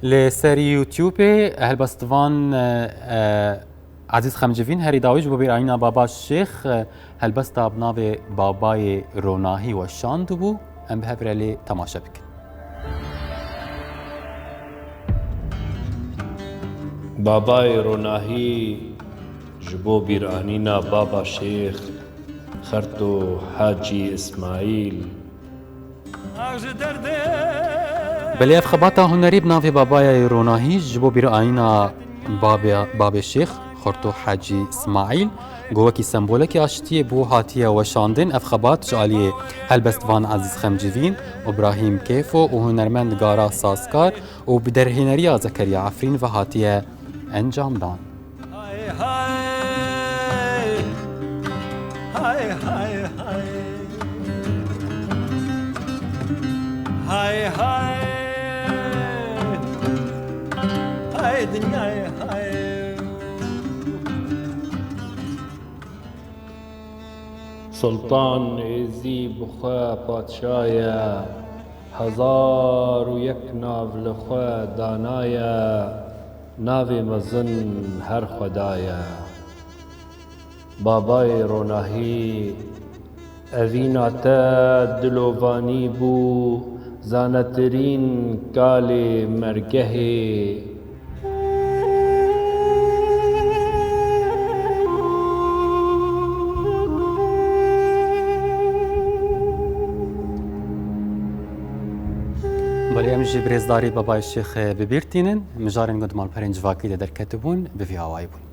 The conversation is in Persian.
لسری یوتیوب هلبستوان عزیز خمجوین هری داویج بو بیر آینا بابا شیخ هلبست بناو بابای روناهی و شاند بو ام به برلی تماشا بکن. بابای روناهی جبو بیر آنینا بابا شیخ خرطو حاجی اسماعیل بله اف خباتا هنری بناو بابای روناهی جبو بیر آینا باب شیخ خرطو حاجی اسماعیل گوکی سمبولکی آشتی بو هاتیه و شاندن اف خبات جالیه هلبستوان عزیز خمجوین ابراهیم کیفو و هنرمند گارا ساسکار و بدرهنریا زکریا عفرین و هاتیه انجام دان. سلطان ایزی بخوا پادشایا هزار و یک ناو لخوا دانایا ناو مزن هر خدایا بابای روناهی اوینا تا دلووانی بو زانترین کال مرگه بله ام جبریز داری بابای شیخ ببیرتینن مجارن گند مال پرنج واقعی در کتبون بفی هوایی بون.